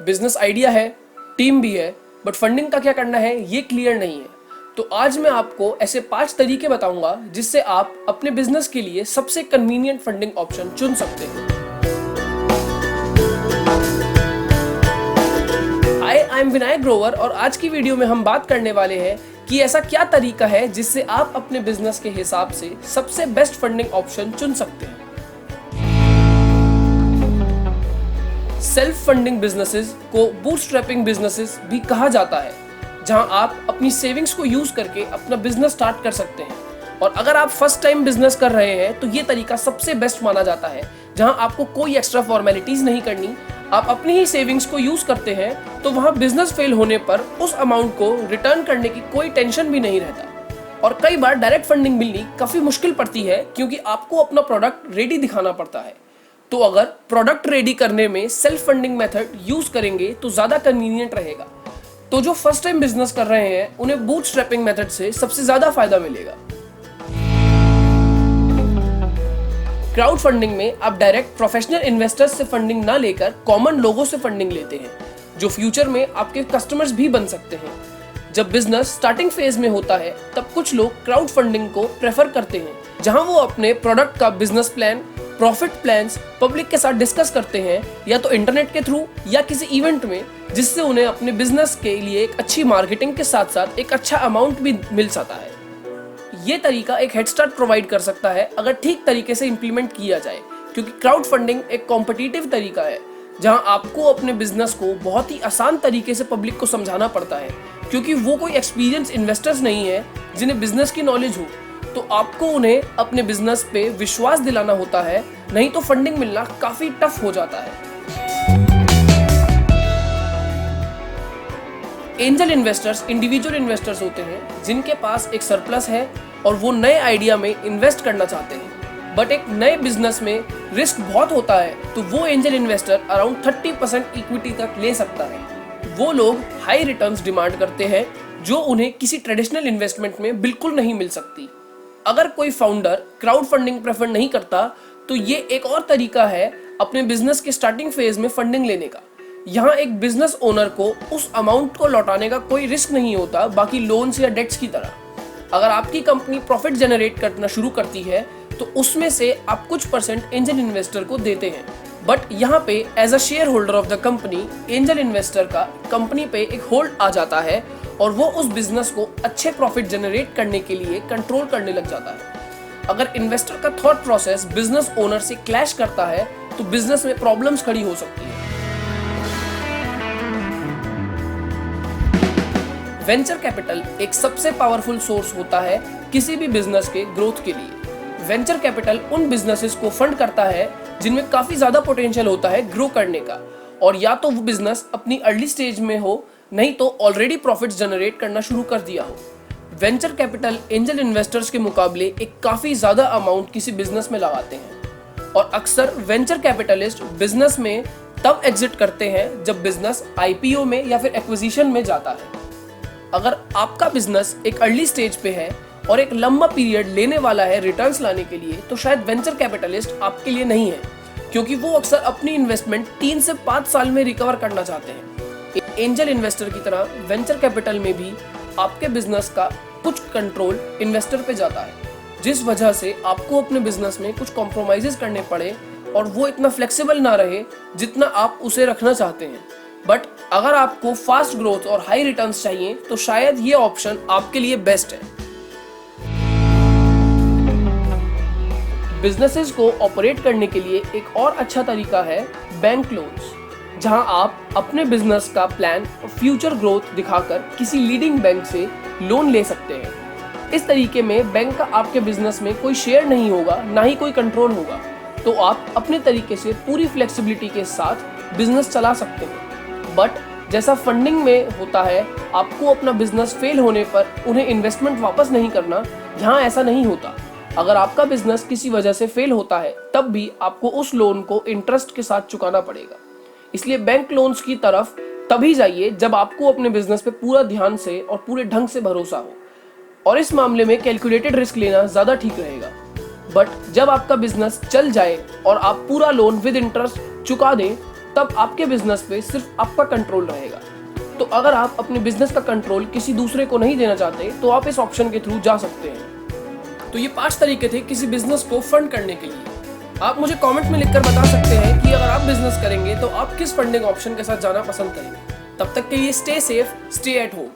Business idea है, team भी है, बट फंडिंग का क्या करना है ये क्लियर नहीं है। तो आज मैं आपको ऐसे 5 तरीके बताऊंगा जिससे आप अपने बिजनेस के लिए सबसे कन्वीनियंट फंडिंग ऑप्शन चुन सकते हैं। हाय, आई एम विनायक ग्रोवर और आज की वीडियो में हम बात करने वाले हैं कि ऐसा क्या तरीका है जिससे आप अपने बिजनेस के हिसाब से सबसे बेस्ट फंडिंग ऑप्शन चुन सकते हैं। सेल्फ फंडिंग बिजनेसेस को बूटस्ट्रैपिंग बिजनेसेस भी कहा जाता है, जहां आप अपनी सेविंग्स को यूज करके अपना बिजनेस स्टार्ट कर सकते हैं। और अगर आप फर्स्ट टाइम बिजनेस कर रहे हैं तो ये तरीका सबसे बेस्ट माना जाता है, जहां आपको कोई एक्स्ट्रा फॉर्मेलिटीज नहीं करनी, आप अपनी ही सेविंग्स को यूज करते हैं, तो वहां बिजनेस फेल होने पर उस अमाउंट को रिटर्न करने की कोई टेंशन भी नहीं रहता। और कई बार डायरेक्ट फंडिंग मिलनी काफी मुश्किल पड़ती है, क्योंकि आपको अपना प्रोडक्ट रेडी दिखाना पड़ता है। तो अगर प्रोडक्ट रेडी करने में सेल्फ फंडिंग मेथड यूज करेंगे तो ज्यादा कन्वीनियंट रहेगा। तो जो फर्स्ट टाइम बिजनेस कर रहे हैं उन्हें बूटस्ट्रैपिंग मेथड से सबसे ज्यादा फायदा मिलेगा। क्राउड फंडिंग में आप डायरेक्ट प्रोफेशनल इन्वेस्टर्स से फंडिंग ना लेकर कॉमन लोगों से फंडिंग लेते हैं, जो फ्यूचर में आपके कस्टमर्स भी बन सकते हैं। जब बिजनेस स्टार्टिंग फेज में होता है तब कुछ लोग क्राउड फंडिंग को प्रेफर करते हैं, जहां वो अपने प्रोडक्ट का business plan, profit plans public के साथ डिस्कस करते हैं, या तो इंटरनेट के थ्रू या किसी इवेंट में, जिससे उन्हें अपने बिजनेस के लिए एक अच्छी मार्केटिंग के साथ साथ एक अच्छा अमाउंट भी मिल सकता है। ये तरीका एक हेड स्टार्ट प्रोवाइड कर सकता है अगर ठीक तरीके से इंप्लीमेंट किया जाए, क्योंकि क्राउड फंडिंग एक कॉम्पिटिटिव तरीका है जहां आपको अपने बिजनेस को बहुत ही आसान तरीके से पब्लिक को समझाना पड़ता है, क्योंकि वो कोई एक्सपीरियंस इन्वेस्टर्स नहीं है जिन्हें बिजनेस की नॉलेज हो। तो आपको उन्हें अपने बिजनेस पे विश्वास दिलाना होता है, नहीं तो फंडिंग मिलना काफी टफ हो जाता है। एंजल इन्वेस्टर्स इंडिविजुअल इन्वेस्टर्स होते हैं जिनके पास एक सरप्लस है और वो नए आइडिया में इन्वेस्ट करना चाहते हैं, बट एक नए बिजनेस में रिस्क बहुत होता है, तो वो एंजल इन्वेस्टर अराउंड 30% इक्विटी तक ले सकता है। वो लोग हाई रिटर्न्स डिमांड करते हैं जो उन्हें किसी ट्रेडिशनल इन्वेस्टमेंट में बिल्कुल नहीं मिल सकती। अगर कोई फाउंडर क्राउड फंडिंग प्रेफर नहीं करता तो ये एक और तरीका है अपने बिजनेस के स्टार्टिंग फेज में फंडिंग लेने का। यहाँ एक बिजनेस ओनर को उस अमाउंट को लौटाने का कोई रिस्क नहीं होता, बाकी लोन्स या डेट्स की तरह। अगर आपकी कंपनी प्रॉफिट जनरेट करना शुरू करती है तो उसमें से आप कुछ परसेंट एंजल इन्वेस्टर को देते हैं, बट यहाँ पे as a share holder of the company angel investor का कंपनी पे एक होल्ड आ जाता है और वो उस बिजनेस को अच्छे प्रॉफिट जनरेट करने के लिए कंट्रोल करने लग जाता है। अगर इन्वेस्टर का थॉट प्रोसेस बिजनेस ओनर से क्लैश करता है तो बिजनेस में प्रॉब्लम्स खड़ी हो सकती है। वेंचर कैपिटल एक सबसे पावरफुल सोर्स होता है किसी भी बिजनेस के ग्रोथ के लिए। वेंचर कैपिटल उन बिजनेसेस को फंड करता है जिनमें काफी ज्यादा पोटेंशियल होता है ग्रो करने का, और या तो वो बिजनेस अपनी अर्ली स्टेज में हो, नहीं तो ऑलरेडी प्रॉफिट्स जनरेट करना शुरू कर दिया हो। वेंचर कैपिटल एंजल इन्वेस्टर्स के मुकाबले एक काफी ज्यादा अमाउंट किसी बिजनेस में लगाते हैं, और अक्सर वेंचर कैपिटलिस्ट बिजनेस में तब एग्जिट करते हैं जब बिजनेस आईपीओ में या फिर एक्विजिशन में जाता है। अगर आपका बिजनेस एक अर्ली स्टेज पे है और एक लंबा पीरियड लेने वाला है रिटर्न्स लाने के लिए, तो शायद वेंचर कैपिटलिस्ट आपके लिए नहीं है, क्योंकि वो अक्सर अपनी इन्वेस्टमेंट 3 से 5 साल में रिकवर करना चाहते हैं। एंजल इन्वेस्टर की तरह वेंचर कैपिटल में भी आपके बिजनेस का कुछ कंट्रोल इन्वेस्टर पे जाता है, जिस वजह से आपको अपने बिजनेस में कुछ कॉम्प्रोमाइजेस करने पड़े और वो इतना फ्लेक्सिबल ना रहे जितना आप उसे रखना चाहते हैं। बट अगर आपको फास्ट ग्रोथ और हाई रिटर्न्स चाहिए तो शायद ये ऑप्शन आपके लिए बेस्ट है। बिजनेसेस को ऑपरेट करने के लिए एक और अच्छा तरीका है बैंक लोन्स, जहां आप अपने बिजनेस का प्लान और फ्यूचर ग्रोथ दिखाकर किसी लीडिंग बैंक से लोन ले सकते हैं। इस तरीके में बैंक का आपके बिजनेस में कोई शेयर नहीं होगा, ना ही कोई कंट्रोल होगा, तो आप अपने तरीके से पूरी फ्लेक्सिबिलिटी के साथ बिजनेस चला सकते हैं। बट जैसा फंडिंग में होता है, आपको अपना बिजनेस फेल होने पर उन्हें इन्वेस्टमेंट वापस नहीं करना, यहाँ ऐसा नहीं होता। अगर आपका बिजनेस किसी वजह से फेल होता है तब भी आपको उस लोन को इंटरेस्ट के साथ चुकाना पड़ेगा। इसलिए बैंक लोन्स की तरफ तभी जाइए जब आपको अपने बिजनेस पे पूरा ध्यान से और पूरे ढंग से भरोसा हो, और इस मामले में कैलकुलेटेड रिस्क लेना ज्यादा ठीक रहेगा। बट जब आपका बिजनेस चल जाए और आप पूरा लोन विद इंटरेस्ट चुका दें तब आपके बिजनेस पे सिर्फ आपका कंट्रोल रहेगा। तो अगर आप अपने बिजनेस का कंट्रोल किसी दूसरे को नहीं देना चाहते तो आप इस ऑप्शन के थ्रू जा सकते हैं। तो ये 5 तरीके थे किसी बिजनेस को फंड करने के लिए। आप मुझे कमेंट में लिखकर बता सकते हैं कि अगर आप बिजनेस करेंगे तो आप किस फंडिंग ऑप्शन के साथ जाना पसंद करेंगे। तब तक के लिए stay safe, stay at home.